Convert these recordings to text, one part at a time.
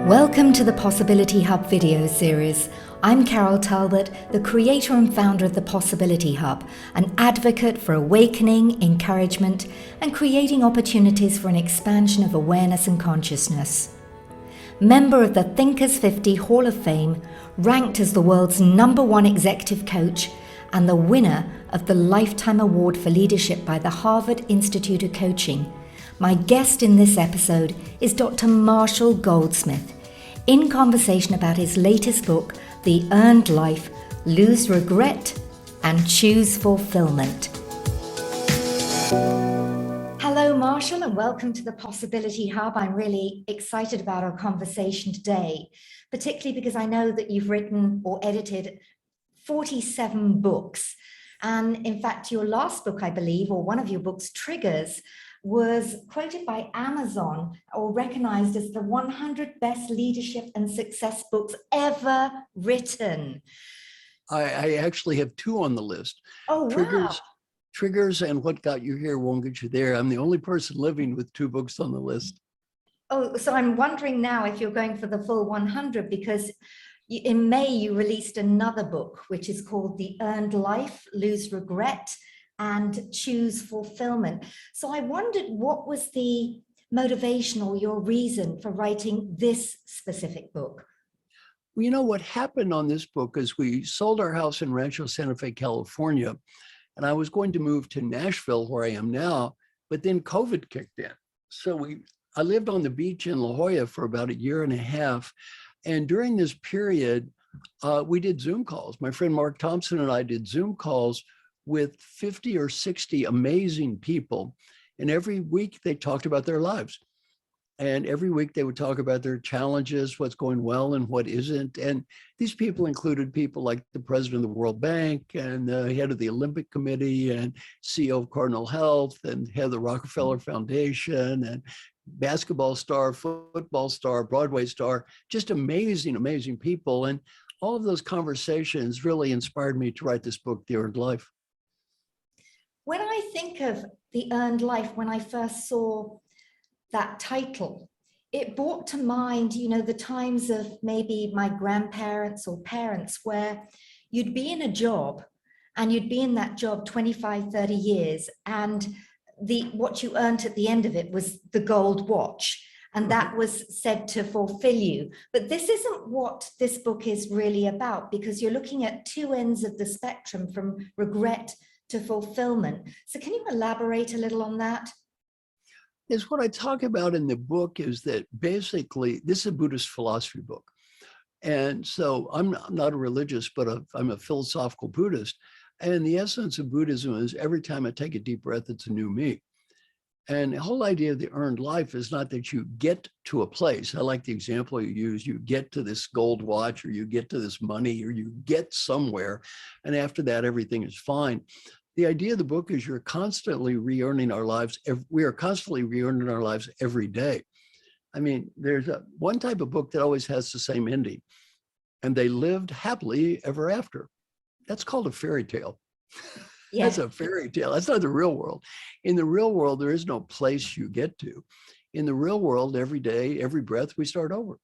Welcome to the Possibility Hub video series. I'm Carol Talbot, the creator and founder of the Possibility Hub, an advocate for awakening, encouragement, and creating opportunities for an expansion of awareness and consciousness. Member of the Thinkers 50 Hall of Fame, ranked as the world's #1 executive coach, and the winner of the Lifetime Award for Leadership by the Harvard Institute of Coaching, my guest in this episode is Dr. Marshall Goldsmith, in conversation about his latest book, The Earned Life, Lose Regret and Choose Fulfillment. Hello, Marshall, and welcome to the Possibility Hub. I'm really excited about our conversation today, particularly because I know that you've written or edited 47 books. And in fact, your last book, I believe, or one of your books, Triggers, was quoted by Amazon or recognized as the 100 best leadership and success books ever written. I actually have two on the list. Oh, wow. Triggers and What Got You Here Won't Get You There. I'm the only person living with two books on the list. Oh, so I'm wondering now if you're going for the full 100, because in May you released another book, which is called The Earned Life, Lose Regret and Choose Fulfillment. So I wondered, what was the motivation or your reason for writing this specific book? Well, you know, what happened on this book is we sold our house in Rancho Santa Fe, California, and I was going to move to Nashville, where I am now, but then COVID kicked in. So I lived on the beach in La Jolla for about 1.5 years. And during this period, we did Zoom calls. My friend Mark Thompson and I did Zoom calls with 50 or 60 amazing people. And every week they talked about their lives. And every week they would talk about their challenges, what's going well and what isn't. And these people included people like the president of the World Bank and the head of the Olympic Committee and CEO of Cardinal Health and head of the Rockefeller Foundation and basketball star, football star, Broadway star, just amazing, amazing people. And all of those conversations really inspired me to write this book, The Earned Life. When I think of The Earned Life, when I first saw that title, it brought to mind, you know, the times of maybe my grandparents or parents where you'd be in a job and you'd be in that job 25, 30 years, and what you earned at the end of it was the gold watch. And that was said to fulfill you. But this isn't what this book is really about, because you're looking at two ends of the spectrum, from regret to fulfillment. So can you elaborate a little on that? Yes, what I talk about in the book is that basically this is a Buddhist philosophy book. And so I'm not a religious, but I'm a philosophical Buddhist. And the essence of Buddhism is every time I take a deep breath, it's a new me. And the whole idea of the earned life is not that you get to a place. I like the example you use. You get to this gold watch, or you get to this money, or you get somewhere. And after that, everything is fine. The idea of the book is you're constantly re-earning our lives. We are constantly re-earning our lives every day. I mean, there's one type of book that always has the same ending, and they lived happily ever after. That's called a fairy tale. Yeah. That's a fairy tale. That's not the real world. In the real world, there is no place you get to. In the real world, every day, every breath, we start over.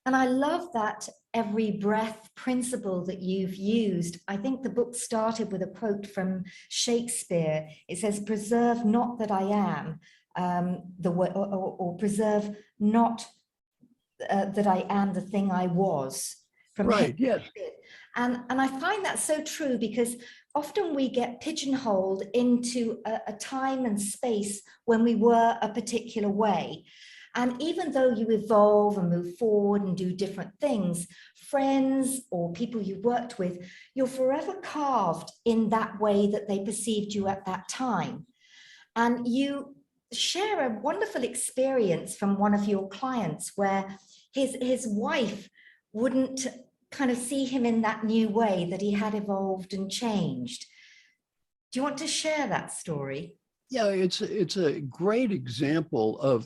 And I love that every breath principle that you've used. I think the book started with a quote from Shakespeare. It says, "Preserve not that I am, or preserve not that I am the thing I was." From right, yes. And I find that so true, because often we get pigeonholed into a time and space when we were a particular way. And even though you evolve and move forward and do different things, friends or people you worked with, you're forever carved in that way that they perceived you at that time. And you share a wonderful experience from one of your clients where his wife wouldn't kind of see him in that new way, that he had evolved and changed. Do you want to share that story? Yeah, it's a great example of,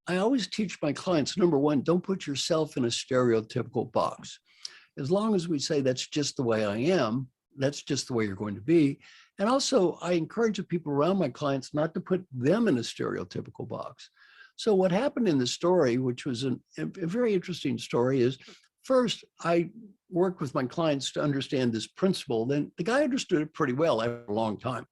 I always teach my clients, number one, don't put yourself in a stereotypical box. As long as we say that's just the way I am, that's just the way you're going to be. And also, I encourage the people around my clients not to put them in a stereotypical box. So what happened in the story, which was a very interesting story, is first I worked with my clients to understand this principle. Then the guy understood it pretty well after a long time.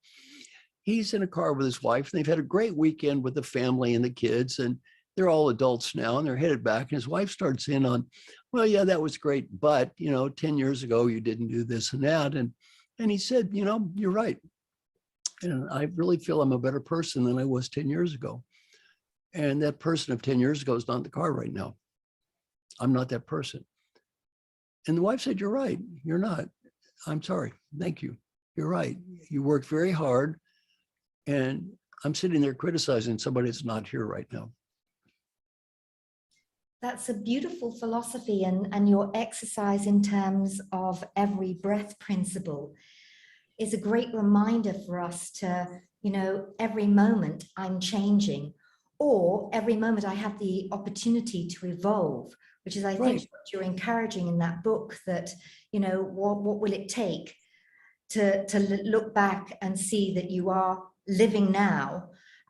He's in a car with his wife, and they've had a great weekend with the family and the kids, and they're all adults now, and they're headed back. And his wife starts in on, well, yeah, that was great, but 10 years ago you didn't do this and that, and he said, you're right, and I really feel I'm a better person than I was 10 years ago. And that person of 10 years ago is not in the car right now. I'm not that person. And the wife said, you're right. You're not. I'm sorry. Thank you. You're right. You worked very hard. And I'm sitting there criticizing somebody that's not here right now. That's a beautiful philosophy, and your exercise in terms of every breath principle is a great reminder for us to, every moment I'm changing, or every moment I have the opportunity to evolve, which is, I think, what you're encouraging in that book, that, what will it take to look back and see that you are living now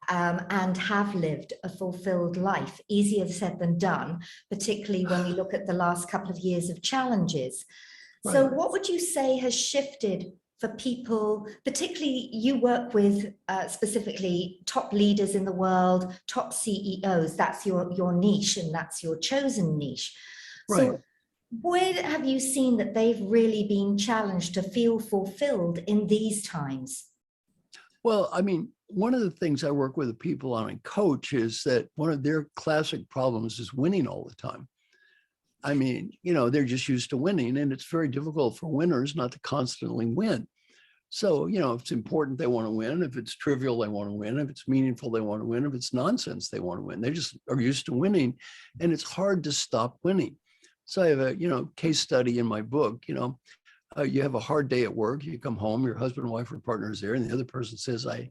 and have lived a fulfilled life. Easier said than done, particularly when we look at the last couple of years of challenges. Right. So what would you say has shifted for people, particularly you work with specifically top leaders in the world, top CEOs, that's your niche and that's your chosen niche. Right. So where have you seen that they've really been challenged to feel fulfilled in these times? Well, I mean, one of the things I work with the people on and coach is that one of their classic problems is winning all the time. I mean, they're just used to winning, and it's very difficult for winners not to constantly win. So, if it's important, they want to win. If it's trivial, they want to win. If it's meaningful, they want to win. If it's nonsense, they want to win. They just are used to winning, and it's hard to stop winning. So I have a, case study in my book. You have a hard day at work, you come home, your husband and wife or partner is there, and the other person says, the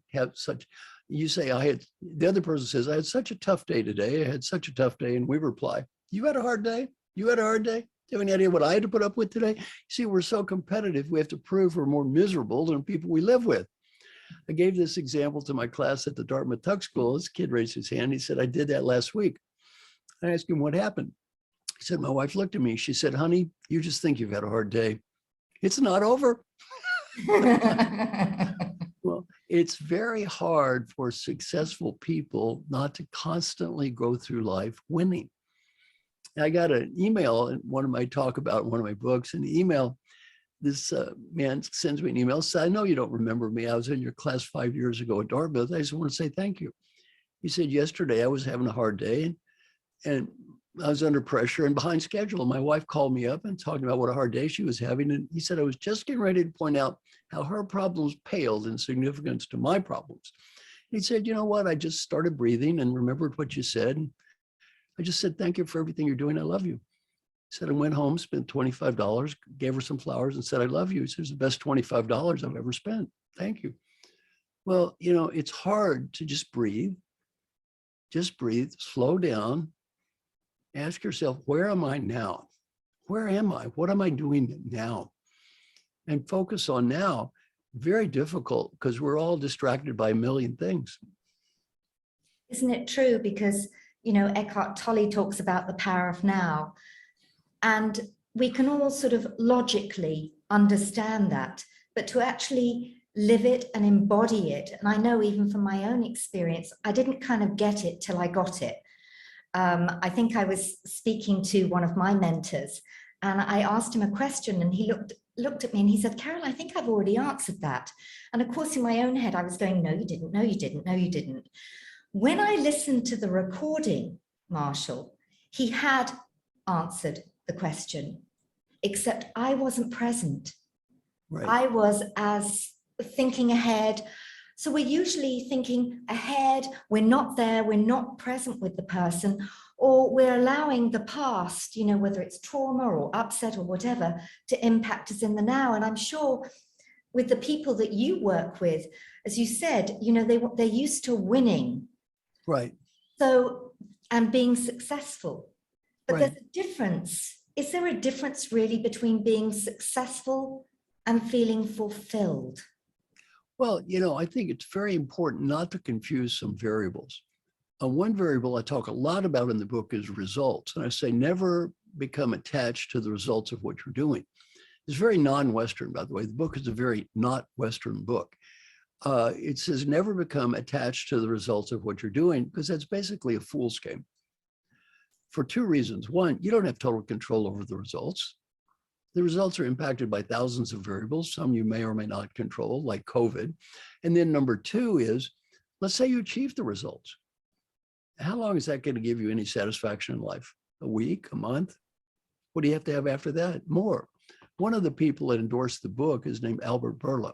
other person says, I had such a tough day today. I had such a tough day. And we reply, you had a hard day? You had a hard day? Do you have any idea what I had to put up with today? See, we're so competitive. We have to prove we're more miserable than people we live with. I gave this example to my class at the Dartmouth Tuck School. This kid raised his hand. He said, I did that last week. I asked him what happened. He said, my wife looked at me. She said, honey, you just think you've had a hard day. It's not over. Well, it's very hard for successful people not to constantly go through life winning. I got an email in one of my books, an email. This man sends me an email, says, I know you don't remember me. I was in your class 5 years ago at Dartmouth. I just want to say thank you. He said, yesterday I was having a hard day and I was under pressure and behind schedule. And my wife called me up and talking about what a hard day she was having. And he said, I was just getting ready to point out how her problems paled in significance to my problems. And he said, you know what? I just started breathing and remembered what you said. And I just said, thank you for everything you're doing. I love you. He said, I went home, spent $25, gave her some flowers and said, I love you. He said, it's the best $25 I've ever spent. Thank you. Well, it's hard to just breathe, slow down. Ask yourself, where am I now? Where am I? What am I doing now? And focus on now. Very difficult because we're all distracted by a million things. Isn't it true? Because, Eckhart Tolle talks about the power of now. And we can all sort of logically understand that, but to actually live it and embody it. And I know even from my own experience, I didn't kind of get it till I got it. I think I was speaking to one of my mentors and I asked him a question and he looked at me and he said, Carol, I think I've already answered that. And of course, in my own head, I was going, no, you didn't, no, you didn't, no, you didn't. When I listened to the recording, Marshall, he had answered the question, except I wasn't present. Right. I was as thinking ahead. So we're usually thinking ahead, we're not there, we're not present with the person, or we're allowing the past, whether it's trauma or upset or whatever, to impact us in the now. And I'm sure with the people that you work with, as you said, they're used to winning. Right. So, and being successful. But right. There's a difference. Is there a difference really between being successful and feeling fulfilled? Well, I think it's very important not to confuse some variables. One variable I talk a lot about in the book is results. And I say, never become attached to the results of what you're doing. It's very non-Western, by the way. The book is a very not Western book. It says, never become attached to the results of what you're doing, because that's basically a fool's game for two reasons. One, you don't have total control over the results. The results are impacted by thousands of variables, some you may or may not control, like COVID. And then number two is, let's say you achieve the results. How long is that going to give you any satisfaction in life? A week, a month? What do you have to have after that? More. One of the people that endorsed the book is named Albert Bourla.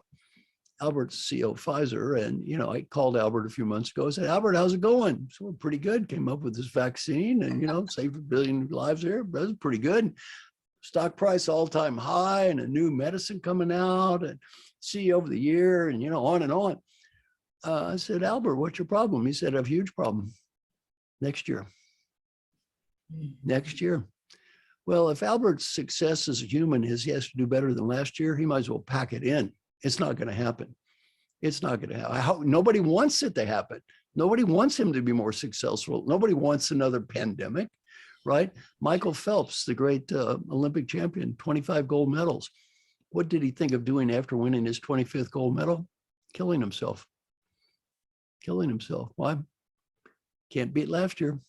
Albert's CEO of Pfizer. And, I called Albert a few months ago. I said, Albert, how's it going? So we're pretty good. Came up with this vaccine and, saved 1 billion lives here. But it's pretty good. Stock price all-time high and a new medicine coming out and CEO of the year and, on and on. I said, Albert, what's your problem? He said, I have a huge problem. Next year. Next year. Well, if Albert's success as a human is he has to do better than last year, he might as well pack it in. It's not going to happen. It's not going to happen. Nobody wants it to happen. Nobody wants him to be more successful. Nobody wants another pandemic, right? Michael Phelps, the great Olympic champion, 25 gold medals. What did he think of doing after winning his 25th gold medal? Killing himself. Killing himself. Why? Can't beat last year.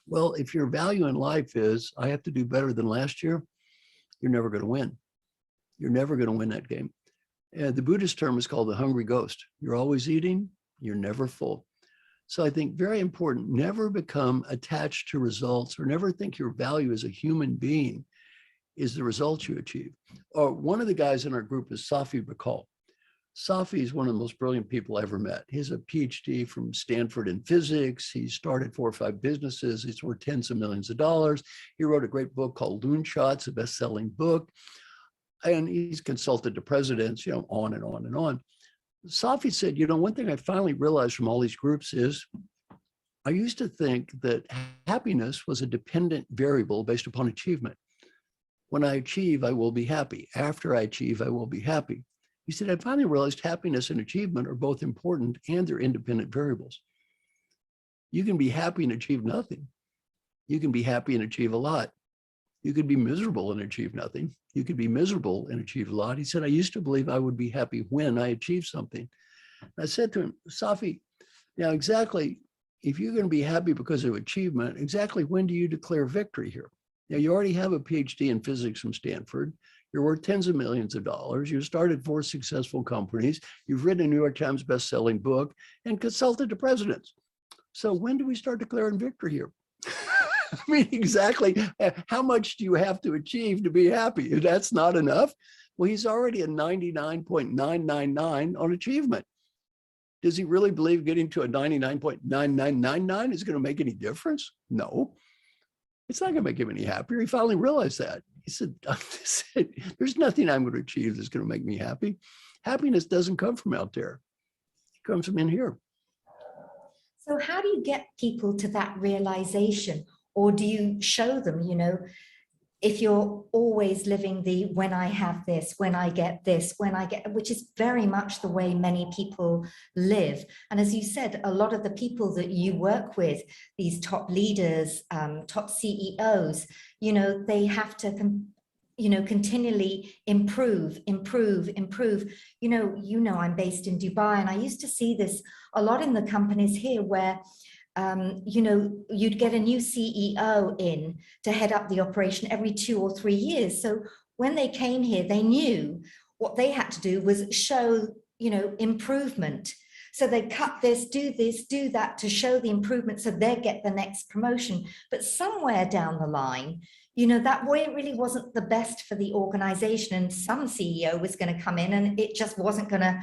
Well, if your value in life is, I have to do better than last year, you're never going to win. You're never going to win that game. The Buddhist term is called the hungry ghost. You're always eating, you're never full. So I think very important, never become attached to results or never think your value as a human being is the results you achieve. Or one of the guys in our group is Safi Bahcall. Safi is one of the most brilliant people I ever met. He has a PhD from Stanford in physics. He started 4 or 5 businesses. He's worth tens of millions of dollars. He wrote a great book called Loon Shots, a best-selling book. And he's consulted to presidents, on and on and on. Safi said, one thing I finally realized from all these groups is I used to think that happiness was a dependent variable based upon achievement. When I achieve, I will be happy. After I achieve, I will be happy. He said, I finally realized happiness and achievement are both important and they're independent variables. You can be happy and achieve nothing. You can be happy and achieve a lot. You could be miserable and achieve nothing. You could be miserable and achieve a lot. He said, I used to believe I would be happy when I achieved something. And I said to him, Safi, now exactly, if you're going to be happy because of achievement, exactly when do you declare victory here? Now, you already have a PhD in physics from Stanford. You're worth tens of millions of dollars. You've started 4 successful companies. You've written a New York Times best-selling book and consulted to presidents. So when do we start declaring victory here? I mean, exactly. How much do you have to achieve to be happy? If that's not enough, well, he's already at 99.999 on achievement. Does he really believe getting to a 99.9999 is going to make any difference? No. It's not going to make him any happier. He finally realized that. He said, there's nothing I'm going to achieve that's going to make me happy. Happiness doesn't come from out there. It comes from in here. So how do you get people to that realization? Or do you show them, if you're always living the when I have this, when I get this, which is very much the way many people live. And as you said, a lot of the people that you work with, these top leaders, top CEOs, they have to continually improve. I'm based in Dubai, and I used to see this a lot in the companies here where you'd get a new CEO in to head up the operation every 2 or 3 years. So when they came here, they knew what they had to do was show, improvement. So they cut this, do that to show the improvement so they get the next promotion. But somewhere down the line, that way it really wasn't the best for the organization. And some CEO was going to come in and it just wasn't going to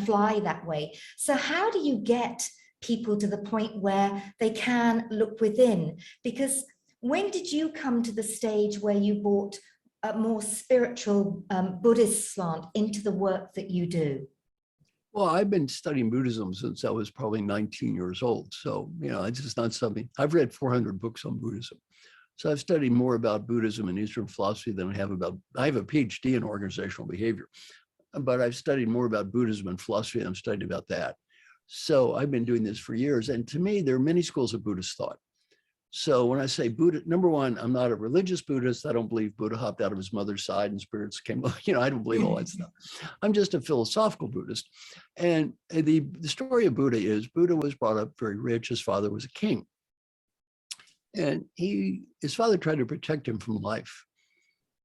fly that way. So how do you get people to the point where they can look within? Because when did you come to the stage where you brought a more spiritual Buddhist slant into the work that you do? Well, I've been studying Buddhism since I was probably 19 years old. So, it's just not something, I've read 400 books on Buddhism. So I've studied more about Buddhism and Eastern philosophy than I have a PhD in organizational behavior, but I've studied more about Buddhism and philosophy than I've studied about that. So I've been doing this for years. And to me, there are many schools of Buddhist thought. So when I say Buddha, number one, I'm not a religious Buddhist. I don't believe Buddha hopped out of his mother's side and spirits came, I don't believe all that stuff. I'm just a philosophical Buddhist. And the story of Buddha is Buddha was brought up very rich. His father was a king. And his father tried to protect him from life.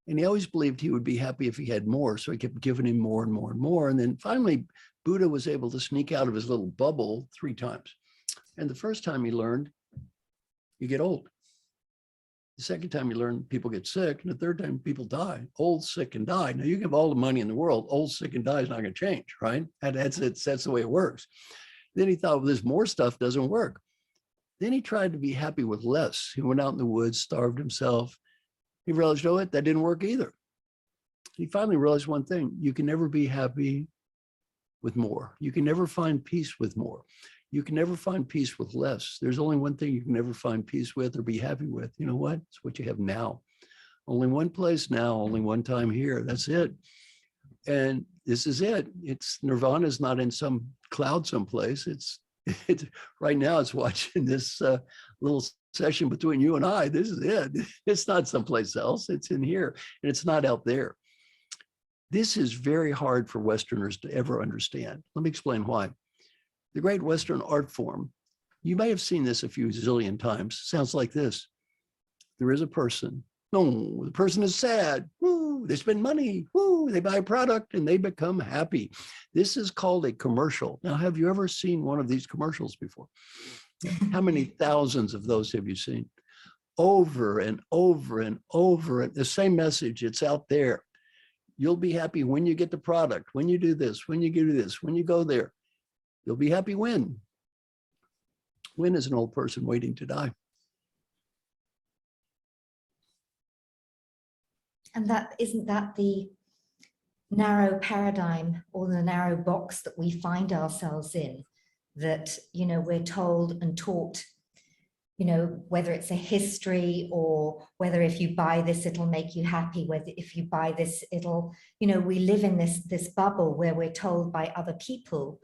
And he always believed he would be happy if he had more. So he kept giving him more and more and more. And then finally, Buddha was able to sneak out of his little bubble 3 times. And the first time he learned, you get old. The second time you learn, people get sick. And the third time, people die, old, sick, and die. Now, you give all the money in the world, old, sick, and die is not going to change, right? That's the way it works. Then he thought, well, this more stuff doesn't work. Then he tried to be happy with less. He went out in the woods, starved himself. He realized, oh, that didn't work either. He finally realized one thing: you can never be happy with more. You can never find peace with more. You can never find peace with less. There's only one thing you can never find peace with or be happy with. You know what? It's what you have now. Only one place now, only one time here. That's it. And this is it. It's nirvana is not in some cloud someplace. It's right now it's watching this little session between you and I. This is it. It's not someplace else. It's in here, and it's not out there. This is very hard for Westerners to ever understand. Let me explain why. The great Western art form, you may have seen this a few zillion times, sounds like this. There is a person. No, the person is sad. Woo, they spend money. Woo, they buy a product and they become happy. This is called a commercial. Now, have you ever seen one of these commercials before? How many thousands of those have you seen? Over and over and over. The same message, it's out there. You'll be happy when you get the product, when you do this, when you do this, when you go there. You'll be happy when? When is an old person waiting to die? And isn't that the narrow paradigm or the narrow box that we find ourselves in? That, we're told and taught, whether it's a history or whether if you buy this, it'll make you happy, whether if you buy this, it'll, we live in this bubble where we're told by other people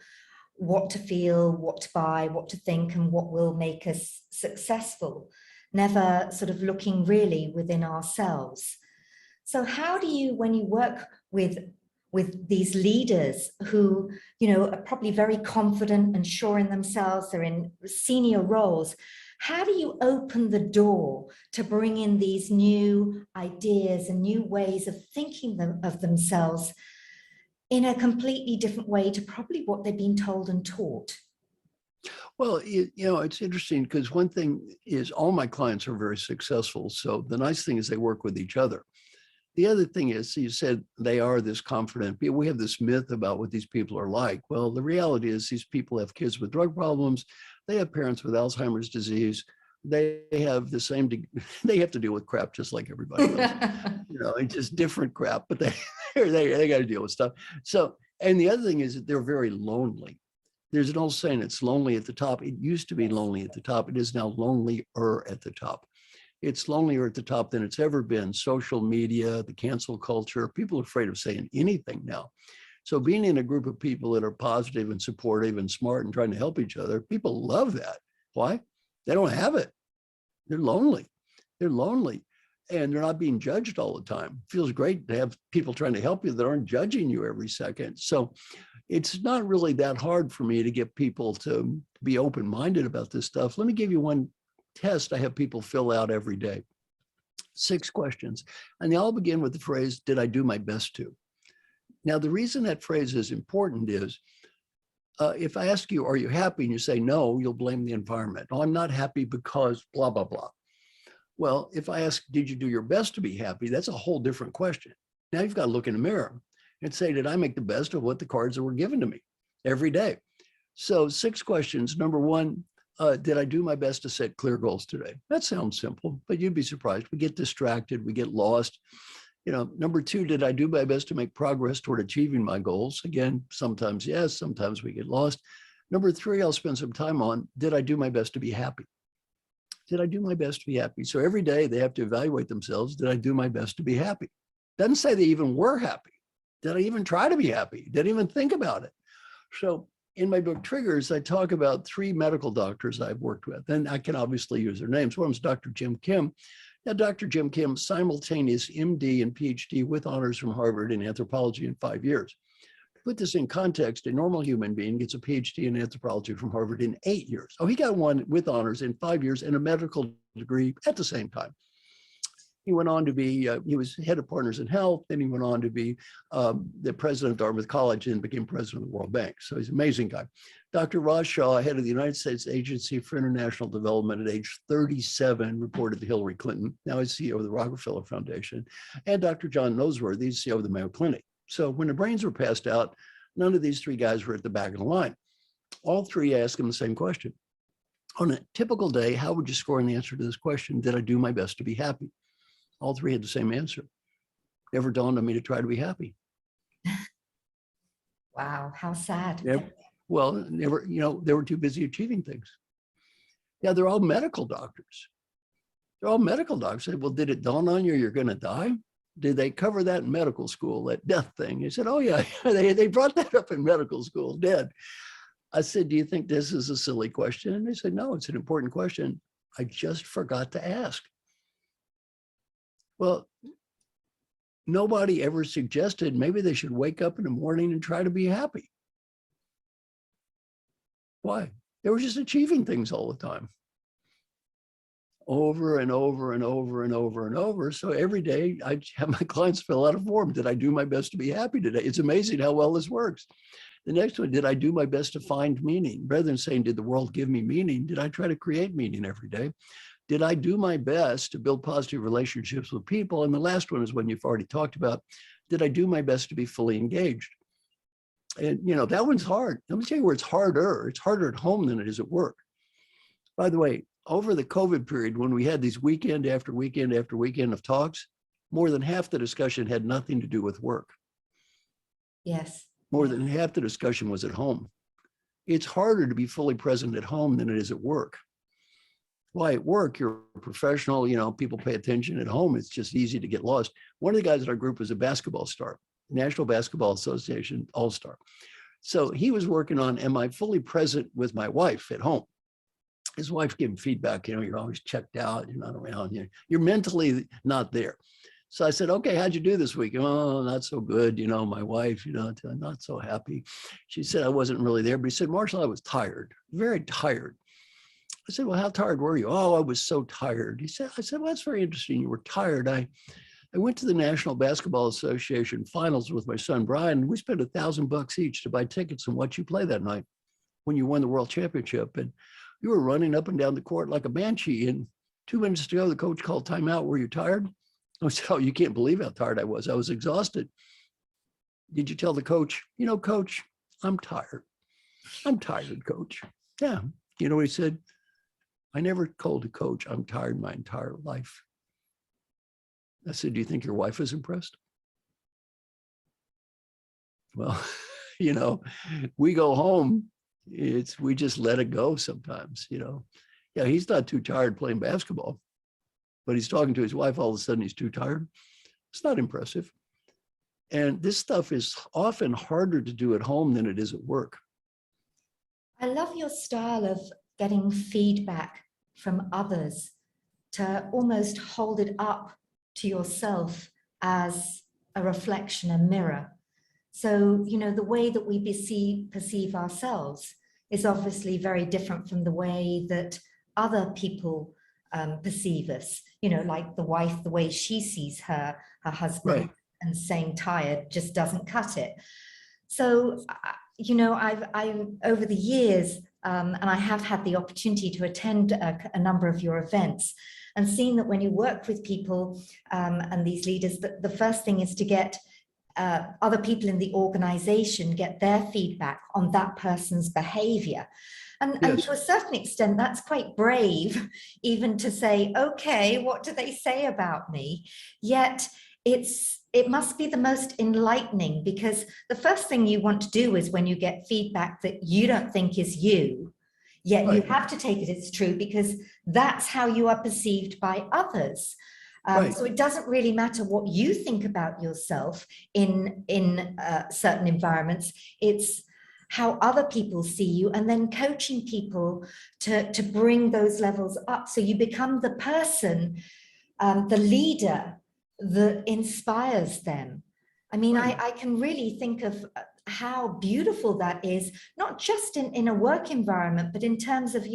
what to feel, what to buy, what to think, and what will make us successful, never sort of looking really within ourselves. So how do you, when you work with these leaders who, are probably very confident and sure in themselves, they're in senior roles, how do you open the door to bring in these new ideas and new ways of thinking of themselves in a completely different way to probably what they've been told and taught? Well, it's interesting because one thing is all my clients are very successful. So the nice thing is they work with each other. The other thing is, you said they are this confident. We have this myth about what these people are like. Well, the reality is these people have kids with drug problems. They have parents with Alzheimer's disease. They have the same, they have to deal with crap just like everybody else. It's just different crap, but they got to deal with stuff. So, and the other thing is that they're very lonely. There's an old saying, it's lonely at the top. It used to be lonely at the top. It is now lonelier at the top. It's lonelier at the top than it's ever been. Social media, the cancel culture, people are afraid of saying anything now. So being in a group of people that are positive and supportive and smart and trying to help each other, people love that. Why? They don't have it. They're lonely. They're lonely. And they're not being judged all the time. It feels great to have people trying to help you that aren't judging you every second. So it's not really that hard for me to get people to be open-minded about this stuff. Let me give you one test I have people fill out every day. 6 questions. And they all begin with the phrase, did I do my best to? Now, the reason that phrase is important is, if I ask you, are you happy? And you say no, you'll blame the environment. Oh, I'm not happy because blah, blah, blah. Well, if I ask, did you do your best to be happy? That's a whole different question. Now you've got to look in the mirror and say, did I make the best of what the cards that were given to me every day? So 6 questions. Number 1, did I do my best to set clear goals today? That sounds simple, but you'd be surprised. We get distracted, we get lost. Number 2, did I do my best to make progress toward achieving my goals? Again, sometimes yes, sometimes we get lost. Number 3, I'll spend some time on, did I do my best to be happy? Did I do my best to be happy? So every day they have to evaluate themselves. Did I do my best to be happy? Doesn't say they even were happy. Did I even try to be happy? Did I even think about it? So in my book Triggers, I talk about 3 medical doctors I've worked with, and I can obviously use their names. One was Dr. Jim Kim. Now, Dr. Jim Kim, simultaneous MD and PhD with honors from Harvard in anthropology in 5 years. To put this in context, a normal human being gets a PhD in anthropology from Harvard in 8 years. Oh, he got one with honors in 5 years and a medical degree at the same time. He went on to be, he was head of Partners in Health, then he went on to be the president of Dartmouth College and became president of the World Bank. So he's an amazing guy. Dr. Raj Shah, head of the United States Agency for International Development at age 37, reported to Hillary Clinton. Now he's CEO of the Rockefeller Foundation. And Dr. John Noseworthy, he's CEO of the Mayo Clinic. So when the brains were passed out, none of these 3 guys were at the back of the line. All 3 asked him the same question. On a typical day, how would you score in the answer to this question? Did I do my best to be happy? All 3 had the same answer. Never dawned on me to try to be happy. Wow, how sad. Well, never, they were too busy achieving things. Yeah, they're all medical doctors. They're all medical doctors. I said, well, did it dawn on you you're going to die? Did they cover that in medical school, that death thing? He said, oh yeah, they brought that up in medical school, dead. I said, do you think this is a silly question? And they said, no, it's an important question. I just forgot to ask. Well, nobody ever suggested maybe they should wake up in the morning and try to be happy. Why? They were just achieving things all the time. Over and over and over and over and over. So every day I have my clients fill out a form. Did I do my best to be happy today? It's amazing how well this works. The next one, did I do my best to find meaning? Rather than saying, did the world give me meaning? Did I try to create meaning every day? Did I do my best to build positive relationships with people? And the last one is one you've already talked about. Did I do my best to be fully engaged? And that one's hard. Let me tell you where it's harder. It's harder at home than it is at work. By the way, over the COVID period, when we had these weekend after weekend after weekend of talks, more than half the discussion had nothing to do with work. Yes. More than half the discussion was at home. It's harder to be fully present at home than it is at work. Why, at work, you're a professional, people pay attention. At home, it's just easy to get lost. One of the guys in our group was a basketball star, National Basketball Association All-Star. So he was working on, am I fully present with my wife at home? His wife gave him feedback, you're always checked out, you're not around, you're mentally not there. So I said, okay, how'd you do this week? Oh, not so good. My wife, not so happy. She said, I wasn't really there, but he said, Marshall, I was tired, very tired. I said, well, how tired were you? Oh, I was so tired. I said, well, that's very interesting. You were tired. I went to the National Basketball Association finals with my son, Brian. We spent $1,000 each to buy tickets and watch you play that night when you won the world championship. And you were running up and down the court like a banshee. And 2 minutes to go, the coach called timeout. Were you tired? I said, oh, you can't believe how tired I was. I was exhausted. Did you tell the coach, coach, I'm tired. I'm tired, coach. Yeah. You know what he said? I never told a coach I'm tired my entire life. I said, do you think your wife is impressed? Well, we go home, we just let it go sometimes, Yeah, he's not too tired playing basketball, but he's talking to his wife, all of a sudden he's too tired. It's not impressive. And this stuff is often harder to do at home than it is at work. I love your style of getting feedback from others to almost hold it up to yourself as a reflection, a mirror. So, the way that we perceive ourselves is obviously very different from the way that other people perceive us. Like the wife, the way she sees her husband, right, and saying tired just doesn't cut it. So, I've over the years, and I have had the opportunity to attend a number of your events and seen that when you work with people and these leaders, the first thing is to get other people in the organization, get their feedback on that person's behavior. And to a certain extent, that's quite brave, even to say, okay, what do they say about me? Yet it must be the most enlightening, because the first thing you want to do is when you get feedback that you don't think is you, yet right, you have to take it as true because that's how you are perceived by others. Right. So it doesn't really matter what you think about yourself in certain environments. It's how other people see you, and then coaching people to bring those levels up. So you become the person, the leader that inspires them. I mean, Right. I can really think of how beautiful that is, not just in a work environment, but in terms of,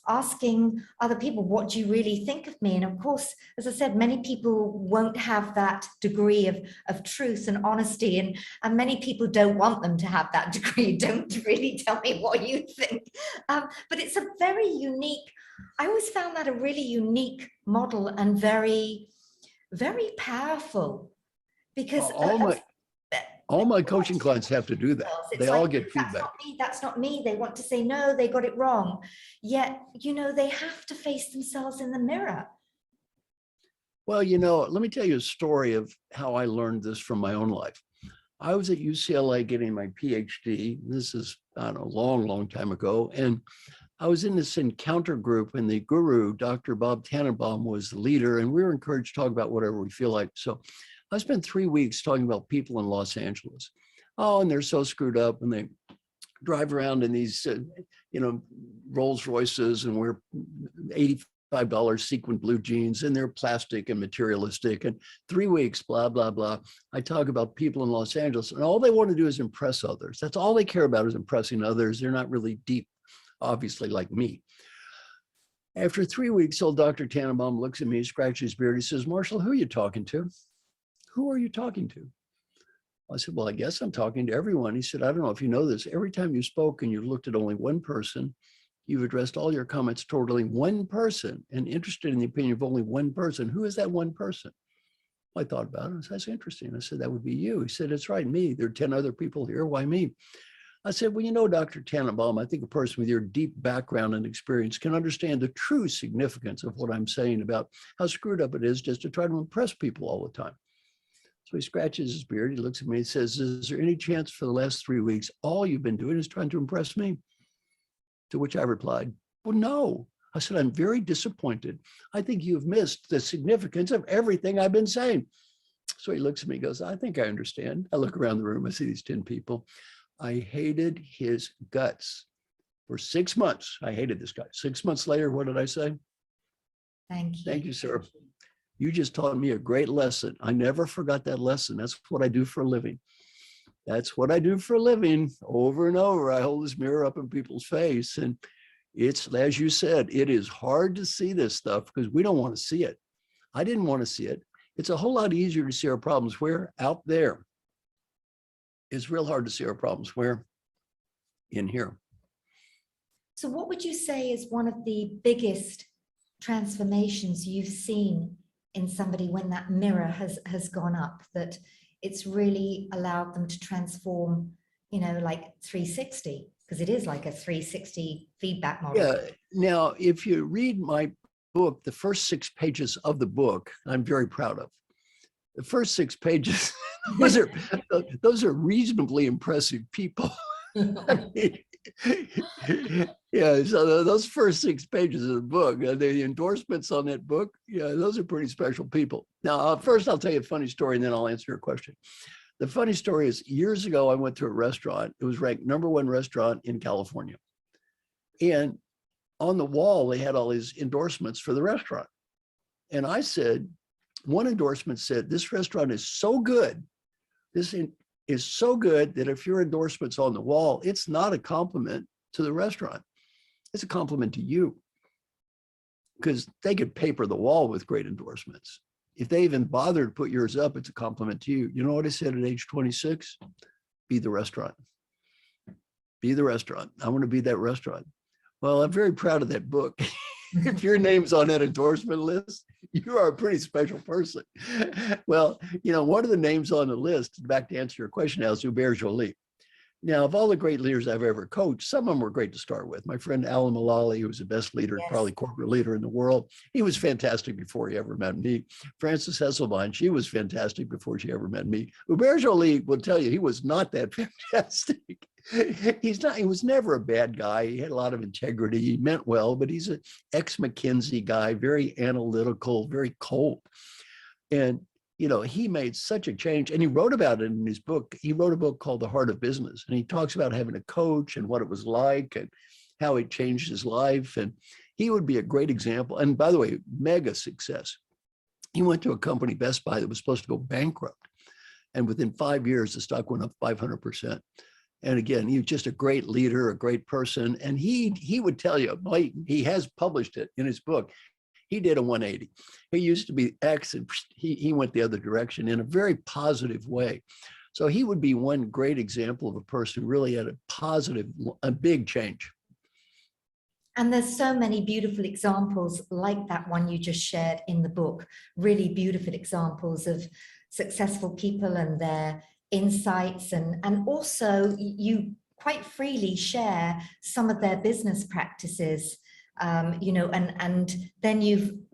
asking other people, what do you really think of me? And of course, as I said, many people won't have that degree of truth and honesty, and many people don't want them to have that degree. Don't really tell me what you think. But it's a very unique, I always found that a really unique model, and very, very powerful, because All my all my coaching clients have to do that. it's They like, all get that's feedback. not me, that's not me. They want to say, no, they got it wrong. Yet, they have to face themselves in the mirror. Well, let me tell you a story of how I learned this from my own life. I was at UCLA getting my PhD. This is, I don't know, a long, long time ago. And I was in this encounter group, and the guru, Dr. Bob Tannenbaum, was the leader, and we were encouraged to talk about whatever we feel like. So I spent 3 weeks talking about people in Los Angeles. Oh, and they're so screwed up, and they drive around in these, Rolls Royces, and wear $85 sequin blue jeans, and they're plastic and materialistic. And 3 weeks, blah, blah, blah. I talk about people in Los Angeles, and all they want to do is impress others. That's all they care about, is impressing others. They're not really deep, obviously, like me. After 3 weeks, old Dr. Tannenbaum looks at me, scratches his beard. He says, Marshall, who are you talking to? Who are you talking to? I said, well, I guess I'm talking to everyone. He said, I don't know if you know this. Every time you spoke and you looked at only one person, you've addressed all your comments toward only one person and interested in the opinion of only one person. Who is that one person? I thought about it. I said, that's interesting. I said, that would be you. He said, it's right, me. There are 10 other people here. Why me? I said, well, Dr. Tannenbaum, I think a person with your deep background and experience can understand the true significance of what I'm saying about how screwed up it is just to try to impress people all the time. So he scratches his beard. He looks at me and says, is there any chance for the last 3 weeks, all you've been doing is trying to impress me? To which I replied, well, no. I said, I'm very disappointed. I think you've missed the significance of everything I've been saying. So he looks at me and goes, I think I understand. I look around the room. I see these 10 people. I hated his guts for 6 months. I hated this guy. 6 months later, what did I say? Thank you. Thank you, sir. You just taught me a great lesson. I never forgot that lesson. That's what I do for a living. That's what I do for a living. Over and over, I hold this mirror up in people's face. And it's, as you said, it is hard to see this stuff because we don't want to see it. I didn't want to see it. It's a whole lot easier to see our problems where? Out there. It's real hard to see our problems where? In here. So what would you say is one of the biggest transformations you've seen in somebody when that mirror has gone up, that it's really allowed them to transform, like 360, because it is like a 360 feedback model? Yeah. Now, if you read my book, the first 6 pages of the book, I'm very proud of. The first 6 pages, those are reasonably impressive people. Yeah, so those first 6 pages of the book, the endorsements on that book, yeah, those are pretty special people. Now, first I'll tell you a funny story, and then I'll answer your question. The funny story is, years ago, I went to a restaurant. It was ranked #1 restaurant in California. And on the wall, they had all these endorsements for the restaurant. And I said, one endorsement said, this restaurant is so good. This is so good that if your endorsement's on the wall, it's not a compliment to the restaurant. It's a compliment to you, because they could paper the wall with great endorsements. If they even bother to put yours up, it's a compliment to you. You know what I said at age 26? Be the restaurant. Be the restaurant. I want to be that restaurant. Well, I'm very proud of that book. If your name's on that endorsement list, you are a pretty special person. Well, one of the names on the list, back to answer your question now, is Hubert Joly. Now, of all the great leaders I've ever coached, some of them were great to start with. My friend Alan Mulally, who was the best leader, Yes. probably corporate leader in the world, he was fantastic before he ever met me. Frances Hesselbein, she was fantastic before she ever met me. Hubert Joly will tell you he was not that fantastic. He was never a bad guy. He had a lot of integrity. He meant well, but he's an ex-McKinsey guy, very analytical, very cold. And he made such a change, and he wrote about it in his book. He wrote a book called The Heart of Business, and he talks about having a coach and what it was like and how it changed his life. And he would be a great example. And by the way, mega success. He went to a company, Best Buy, that was supposed to go bankrupt. And within 5 years, the stock went up 500%. And again, he was just a great leader, a great person. And he would tell you, he has published it in his book. He did a 180. He used to be X, and he went the other direction in a very positive way. So he would be one great example of a person who really had a big change. And there's so many beautiful examples like that one you just shared in the book, really beautiful examples of successful people and their insights. And also you quite freely share some of their business practices. And then you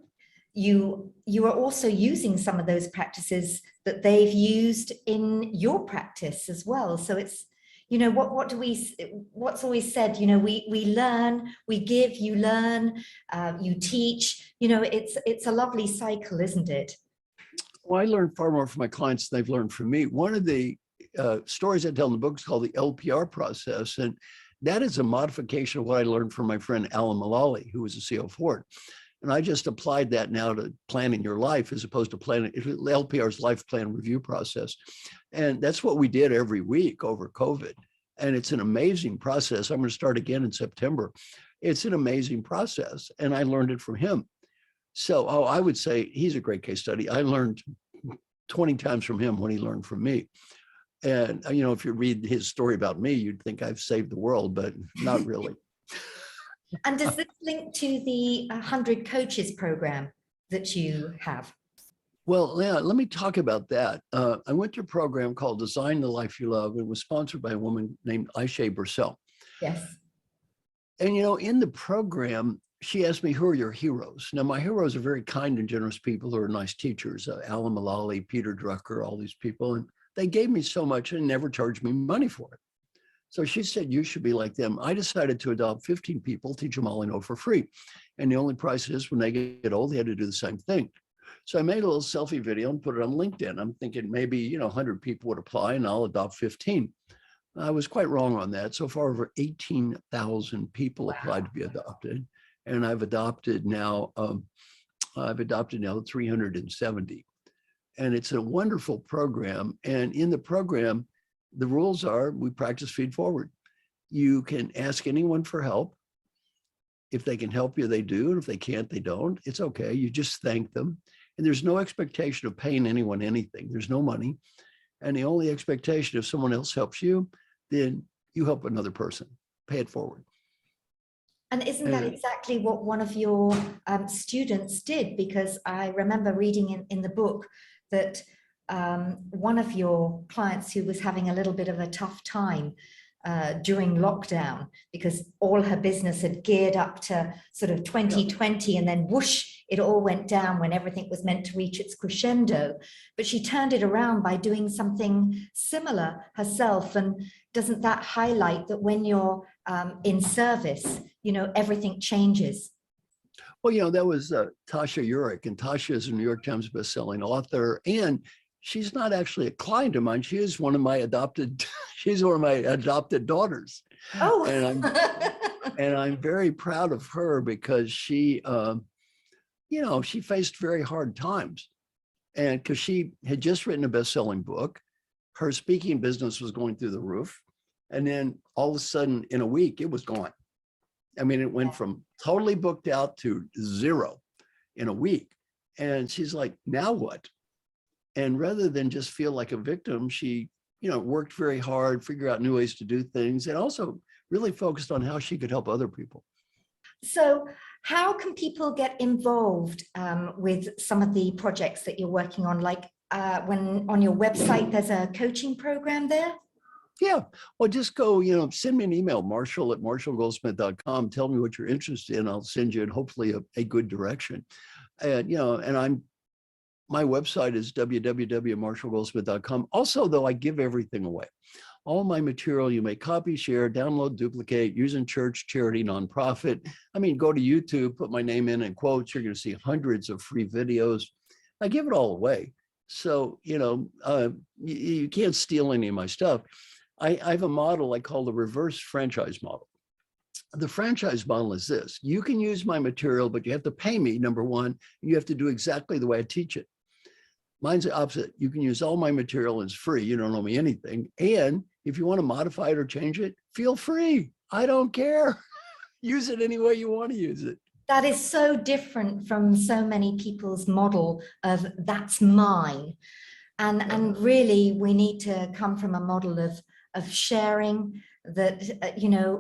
are also using some of those practices that they've used in your practice as well. So it's, what's always said, we learn, we give, you learn, you teach, it's a lovely cycle, isn't it? Well, I learned far more from my clients than they've learned from me. One of the stories I tell in the book is called the LPR process. And that is a modification of what I learned from my friend Alan Mulally, who was the CEO of Ford. And I just applied that now to planning your life as opposed to planning LPR's life plan review process. And that's what we did every week over COVID. And it's an amazing process. I'm going to start again in September. It's an amazing process. And I learned it from him. So I would say he's a great case study. I learned 20 times from him what he learned from me. And, if you read his story about me, you'd think I've saved the world, but not really. And does this link to the 100 Coaches program that you have? Well, yeah, let me talk about that. I went to a program called Design the Life You Love. It was sponsored by a woman named Aisha Bursell. Yes. And, in the program, she asked me, who are your heroes? Now, my heroes are very kind and generous people who are nice teachers, Alan Mulally, Peter Drucker, all these people. And they gave me so much and never charged me money for it. So she said, you should be like them. I decided to adopt 15 people, teach them all I know for free. And the only price is when they get old, they had to do the same thing. So I made a little selfie video and put it on LinkedIn. I'm thinking maybe, 100 people would apply and I'll adopt 15. I was quite wrong on that. So far, over 18,000 people applied to be adopted. And I've adopted now 370. And it's a wonderful program. And in the program, the rules are we practice feed forward. You can ask anyone for help. If they can help you, they do. And if they can't, they don't. It's okay. You just thank them. And there's no expectation of paying anyone anything. There's no money. And the only expectation, if someone else helps you, then you help another person. Pay it forward. And isn't that exactly what one of your students did? Because I remember reading in the book that one of your clients who was having a little bit of a tough time during lockdown, because all her business had geared up to sort of 2020, and then whoosh, it all went down when everything was meant to reach its crescendo. But she turned it around by doing something similar herself. And doesn't that highlight that when you're in service, everything changes? Well, that was Tasha Eurich, and Tasha is a New York Times bestselling author, and she's not actually a client of mine. She is one of my adopted. She's one of my adopted daughters. Oh, and I'm very proud of her because she, she faced very hard times, and because she had just written a best-selling book, her speaking business was going through the roof, and then all of a sudden, in a week, it was gone. I mean, it went from totally booked out to zero in a week. And she's like, now what? And rather than just feel like a victim, she, worked very hard, figure out new ways to do things, and also really focused on how she could help other people. So how can people get involved with some of the projects that you're working on? Like when on your website, there's a coaching program there? Yeah, well, just go, send me an email, marshall@marshallgoldsmith.com. Tell me what you're interested in. I'll send you, hopefully, a good direction. And, my website is www.marshallgoldsmith.com. Also, though, I give everything away. All my material, you may copy, share, download, duplicate, use in church, charity, nonprofit. I mean, go to YouTube, put my name in quotes. You're going to see hundreds of free videos. I give it all away. So, you can't steal any of my stuff. I have a model I call the reverse franchise model. The franchise model is this: you can use my material, but you have to pay me, number one. You have to do exactly the way I teach it. Mine's the opposite. You can use all my material and it's free. You don't owe me anything. And if you want to modify it or change it, feel free. I don't care. Use it any way you want to use it. That is so different from so many people's model of that's mine. And really, we need to come from a model of sharing, that,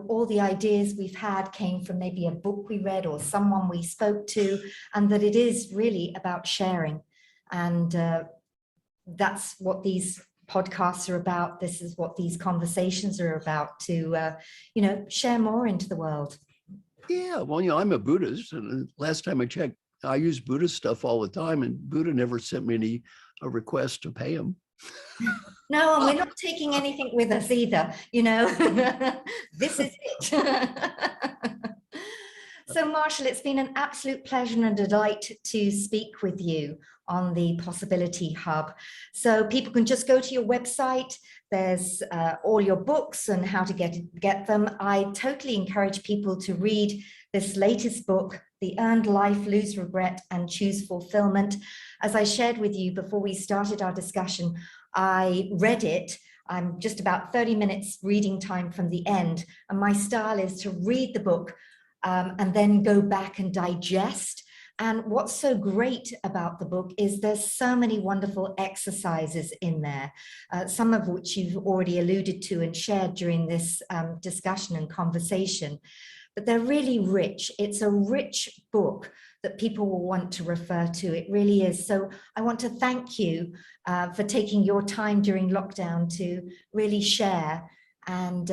all the ideas we've had came from maybe a book we read or someone we spoke to, and that it is really about sharing. And that's what these podcasts are about. This is what these conversations are about, to, share more into the world. Yeah, well, I'm a Buddhist, and last time I checked, I use Buddhist stuff all the time, and Buddha never sent me a request to pay him. No, and we're not taking anything with us either, This is it. So, Marshall, it's been an absolute pleasure and a delight to speak with you on the Possibility Hub. So people can just go to your website. There's all your books and how to get them. I totally encourage people to read this latest book, The Earned Life, Lose Regret and Choose Fulfillment. As I shared with you before we started our discussion, I read it. I'm just about 30 minutes reading time from the end. And my style is to read the book and then go back and digest. And what's so great about the book is there's so many wonderful exercises in there, some of which you've already alluded to and shared during this discussion and conversation. But they're really rich. It's a rich book that people will want to refer to. It really is. So I want to thank you for taking your time during lockdown to really share and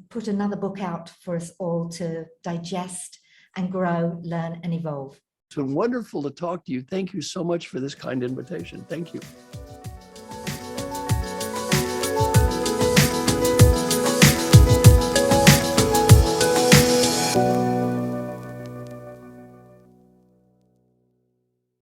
put another book out for us all to digest and grow, learn, and evolve. It's been wonderful to talk to you. Thank you so much for this kind invitation. Thank you.